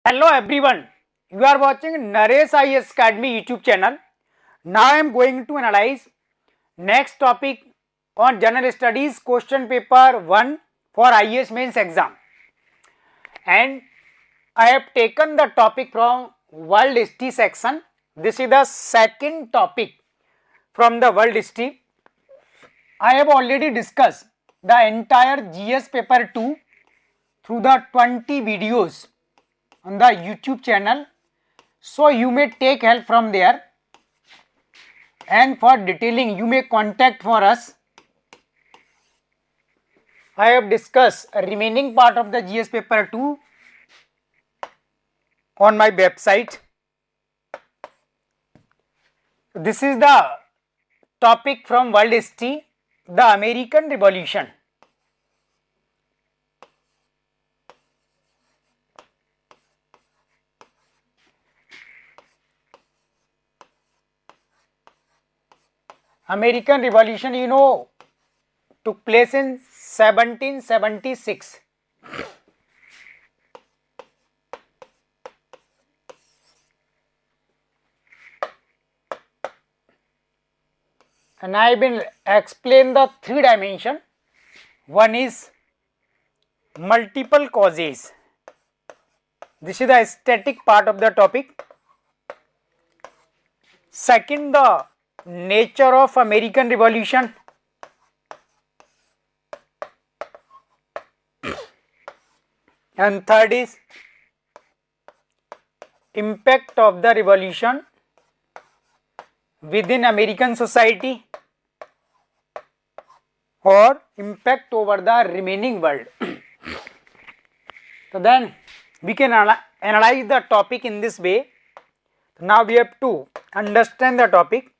Hello everyone, you are watching Naresh IAS Academy YouTube channel. Now I am going to analyze next topic on General Studies question paper 1 for IAS mains exam, and I have taken the topic from World History section. This is the second topic from the World History. I have already discussed the entire GS paper 2 through the 20 videos on the YouTube channel, so you may take help from there, and for detailing you may contact for us. I have discussed a remaining part of the GS paper 2 on my website. This is the topic from World History, the American Revolution. American Revolution, took place in 1776. And I will explain the three dimension. One is multiple causes. This is the static part of the topic. Second, the nature of American Revolution. And third is impact of the revolution within American society or impact over the remaining world. So then we can analyze the topic in this way. Now we have to understand the topic.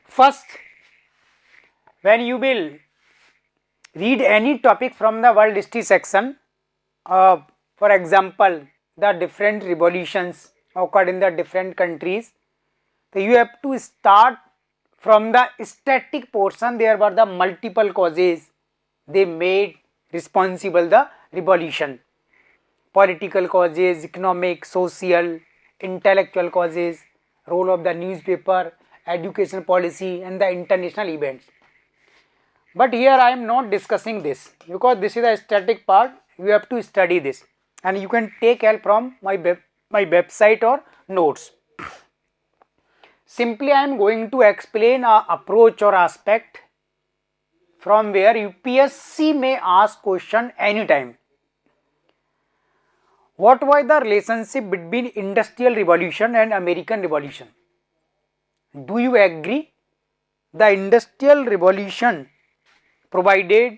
First, when you will read any topic from the world history section, for example, the different revolutions occurred in the different countries, so you have to start from the static portion. There were the multiple causes they made responsible the revolution: political causes, economic, social, intellectual causes, role of the newspaper, education policy, and the international events. But here I am not discussing this because this is a static part. You have to study this, and you can take help from my website or notes. Simply I am going to explain a approach or aspect from where UPSC may ask question anytime. What was the relationship between Industrial Revolution and American Revolution? Do you agree? The Industrial Revolution provided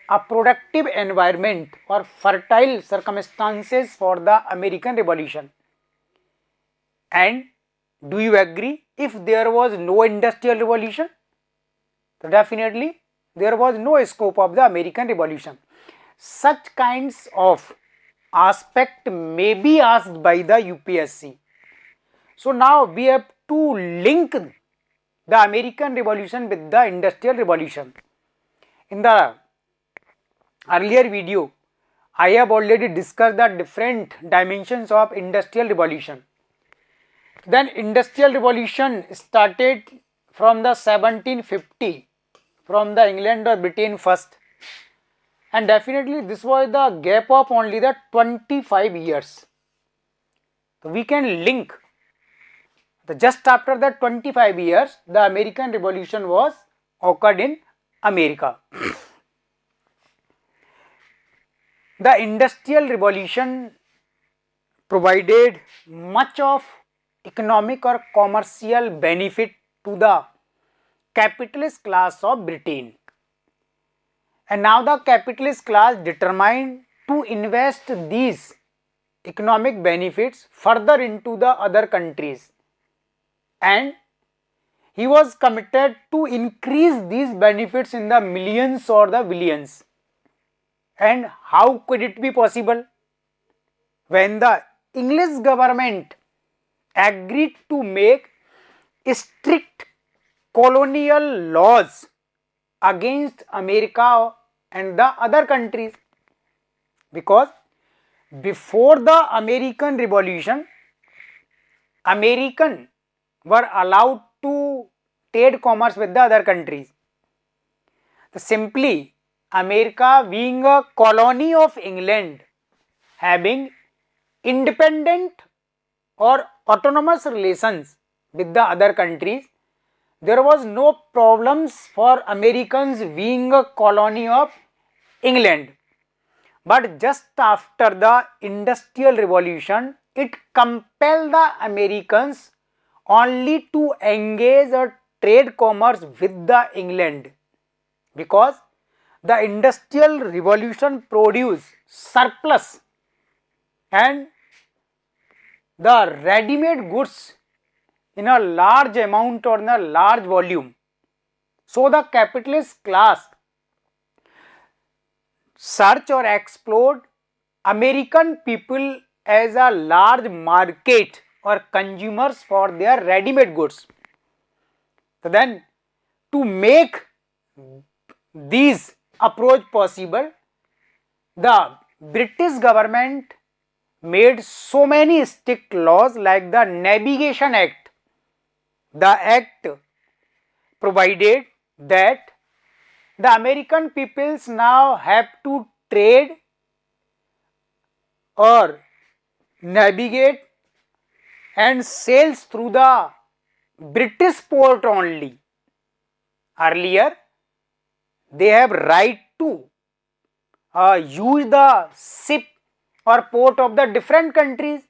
a productive environment or fertile circumstances for the American Revolution. And do you agree, if there was no Industrial Revolution, so definitely there was no scope of the American Revolution. Such kinds of aspect may be asked by the UPSC. So now we have to link the American Revolution with the Industrial Revolution. In the earlier video, I have already discussed the different dimensions of Industrial Revolution. Then Industrial Revolution started from the 1750 from the England or Britain first, and definitely this was the gap of only the 25 years. So we can link just after the 25 years the American Revolution was occurred in America. The Industrial Revolution provided much of economic or commercial benefit to the capitalist class of Britain, and now the capitalist class determined to invest these economic benefits further into the other countries, and he was committed to increase these benefits in the millions or the billions. And how could it be possible? When the English government agreed to make strict colonial laws against America and the other countries, because before the American Revolution, American were allowed to trade commerce with the other countries. So simply America being a colony of England, having independent or autonomous relations with the other countries, there was no problems for Americans being a colony of England. But just after the Industrial Revolution, it compelled the Americans only to engage a trade commerce with the England, because the Industrial Revolution produced surplus and the ready-made goods in a large amount or in a large volume. So the capitalist class search or explored American people as a large market or consumers for their ready-made goods. So then, to make these approach possible, the British government made so many strict laws like the Navigation Act. The act provided that the American peoples now have to trade or navigate and sails through the British port only. Earlier, they have right to use the ship or port of the different countries,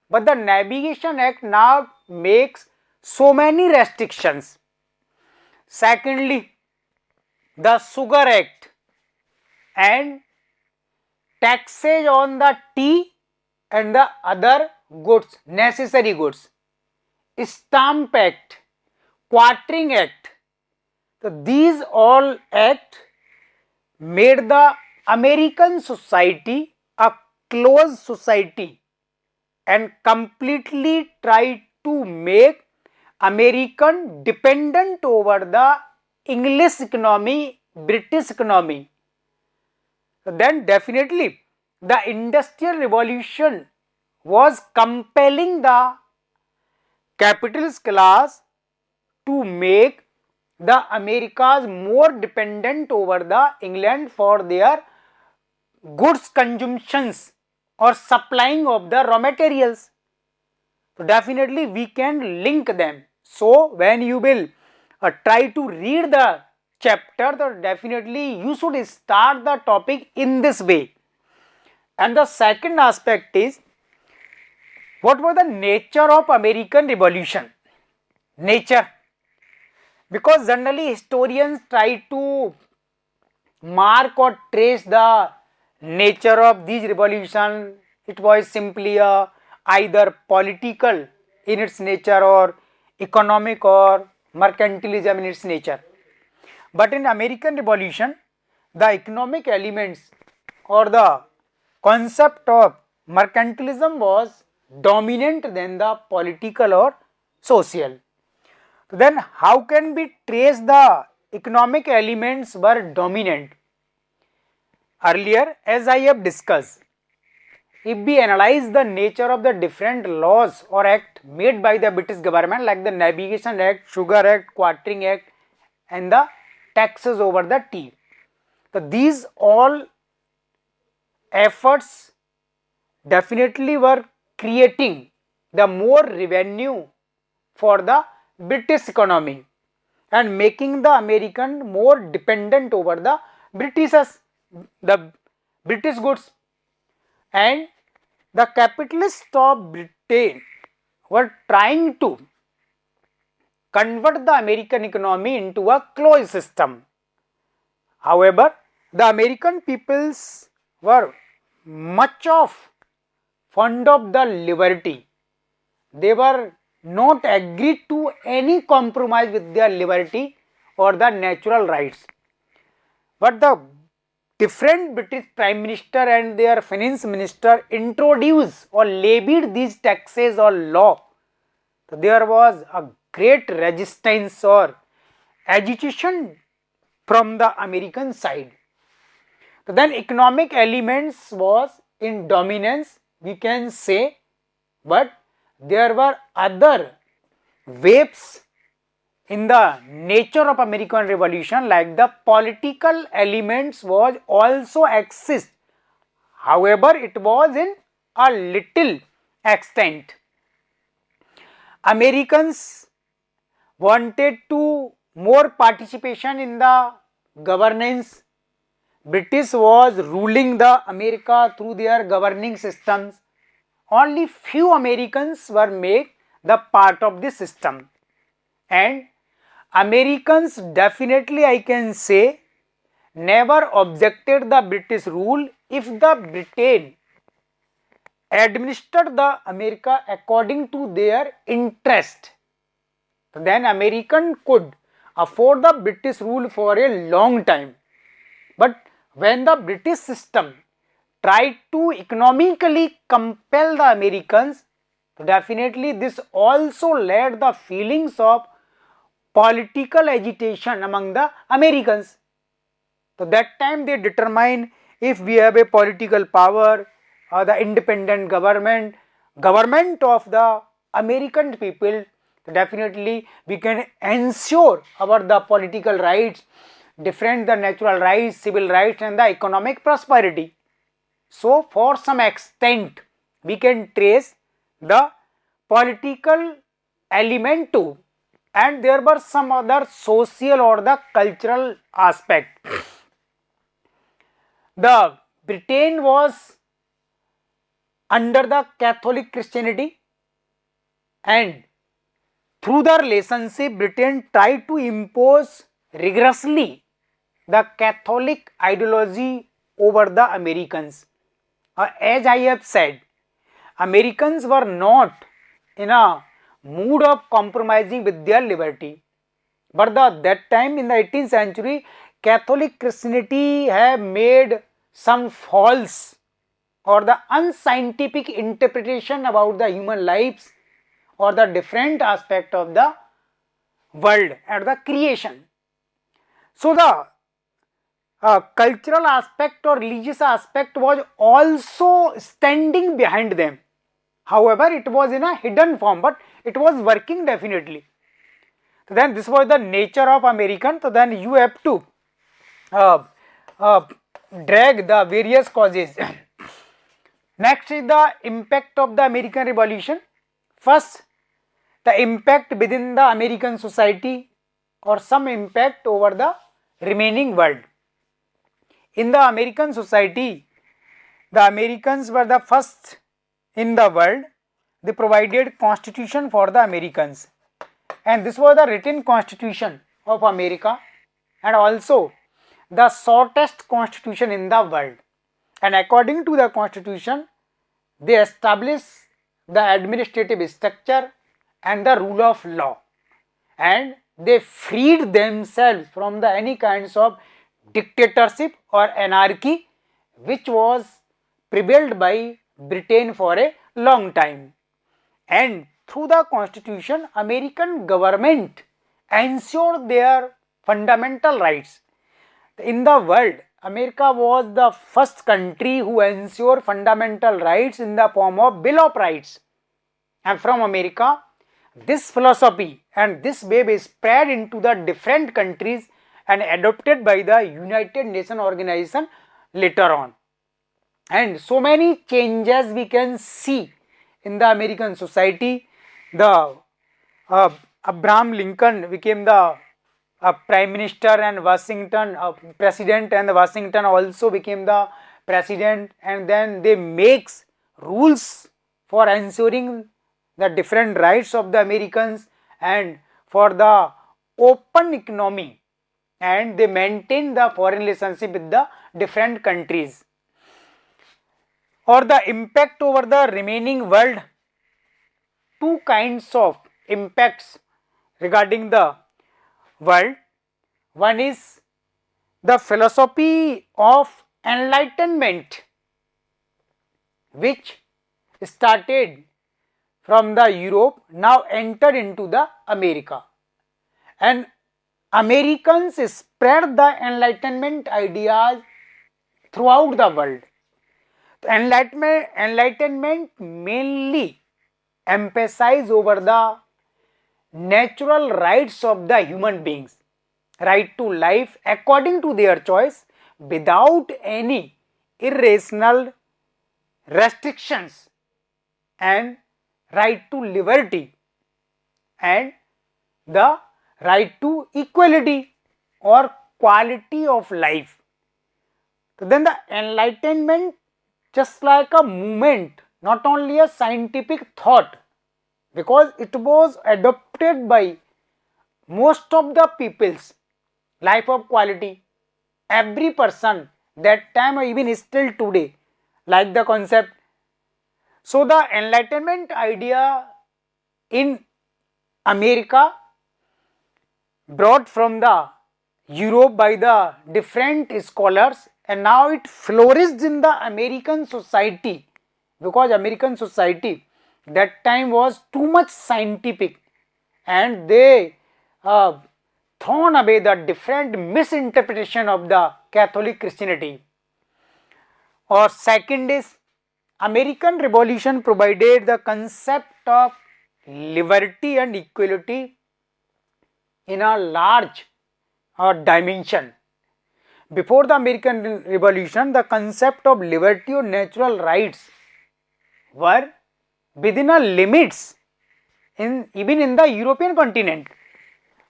but the Navigation Act now makes so many restrictions. Secondly, the Sugar Act and taxes on the tea and the other goods, necessary goods. Stamp Act, Quartering Act. So these all act made the American society a closed society and completely tried to make American dependent over the English economy, British economy. Then definitely the Industrial Revolution was compelling the capitalist class to make the Americas more dependent over the England for their goods consumptions or supplying of the raw materials. So definitely we can link them. So when you will try to read the chapter, then definitely you should start the topic in this way. And the second aspect is, what was the nature of American Revolution? Nature. Because generally historians try to mark or trace the nature of these revolution. It was simply either political in its nature or economic or mercantilism in its nature. But in American Revolution, the economic elements or the concept of mercantilism was dominant than the political or social. Then how can we trace the economic elements were dominant? Earlier, as I have discussed, if we analyze the nature of the different laws or act made by the British government like the Navigation Act, Sugar Act, Quartering Act and the taxes over the tea. So these all efforts definitely were creating the more revenue for the British economy and making the American more dependent over the the British goods. And the capitalists of Britain were trying to convert the American economy into a closed system. However, the American peoples were much of fond of the liberty. They were not agreed to any compromise with their liberty or the natural rights. But the different British Prime Minister and their Finance Minister introduced or levied these taxes or law. So there was a great resistance or agitation from the American side. then economic elements was in dominance, we can say, but there were other waves in the nature of American Revolution, like the political elements was also exist. However, it was in a little extent. Americans wanted to more participation in the governance. British was ruling the America through their governing systems. Only few Americans were made the part of the system, and Americans definitely, I can say, never objected the British rule if the Britain administered the America according to their interest. Then American could afford the British rule for a long time. But when the British system tried to economically compel the Americans, definitely this also led the feelings of political agitation among the Americans. So that time they determine if we have a political power or the independent government of the American people, definitely we can ensure our the political rights, defend the natural rights, civil rights and the economic prosperity. So for some extent we can trace the political element too, and there were some other social or the cultural aspect. The Britain was under the Catholic Christianity, and through the relationship Britain tried to impose rigorously the Catholic ideology over the Americans. As I have said, Americans were not in a mood of compromising with their liberty, but that time in the 18th century Catholic Christianity have made some false or the unscientific interpretation about the human lives or the different aspect of the world and the creation. So the cultural aspect or religious aspect was also standing behind them. However, it was in a hidden form, but it was working definitely. So then this was the nature of American. So then you have to drag the various causes. Next is the impact of the American Revolution. First, the impact within the American society or some impact over the remaining world. In the American society, the Americans were the first in the world. They provided constitution for the Americans, and this was the written constitution of America and also the shortest constitution in the world. And according to the constitution, they established the administrative structure and the rule of law, and they freed themselves from the any kinds of dictatorship or anarchy which was prevailed by Britain for a long time. And through the constitution, American government ensured their fundamental rights. In the world, America was the first country who ensured fundamental rights in the form of Bill of Rights. And from America, this philosophy and this wave is spread into the different countries and adopted by the United Nations organization later on. And so many changes we can see in the American society. The Abraham Lincoln became the Prime Minister, and Washington President, and Washington also became the President, and then they makes rules for ensuring the different rights of the Americans and for the open economy, and they maintain the foreign relationship with the different countries. Or the impact over the remaining world, two kinds of impacts regarding the world. One is the philosophy of enlightenment, which started from the Europe, now entered into the America, and Americans spread the enlightenment ideas throughout the world. Enlightenment mainly emphasize over the natural rights of the human beings, right to life according to their choice without any irrational restrictions, and right to liberty and the right to equality or quality of life. So then the enlightenment just like a movement, not only a scientific thought, because it was adopted by most of the people's life of quality. Every person that time or even still today like the concept. So the enlightenment idea in America brought from the Europe by the different scholars, and now it flourished in the American society, because American society that time was too much scientific, and they thrown away the different misinterpretation of the Catholic Christianity. Or second is American Revolution provided the concept of liberty and equality in a large dimension. Before the American Revolution, the concept of liberty or natural rights were within a limits even in the European continent.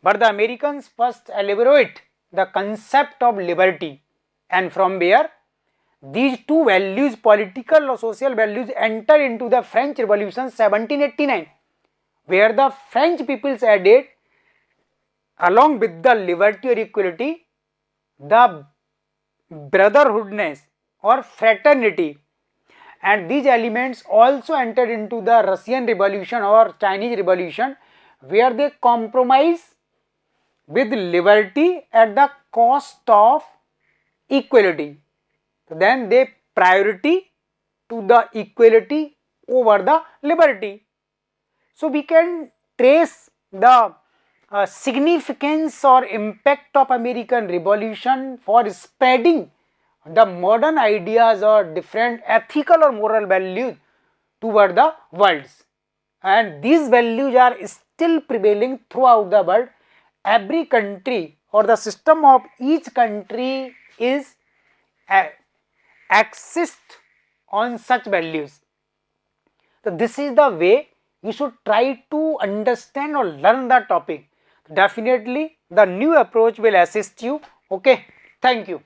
But the Americans first elaborate the concept of liberty, and from where these two values, political or social values, enter into the French Revolution 1789, where the French peoples added along with the liberty or equality the brotherhoodness or fraternity, and these elements also entered into the Russian Revolution or Chinese Revolution, where they compromise with liberty at the cost of equality. Then they priority to the equality over the liberty. So we can trace the significance or impact of American Revolution for spreading the modern ideas or different ethical or moral values toward the world, and these values are still prevailing throughout the world. Every country or the system of each country is exist on such values. So this is the way you should try to understand or learn the topic. Definitely the new approach will assist you. Okay, thank you.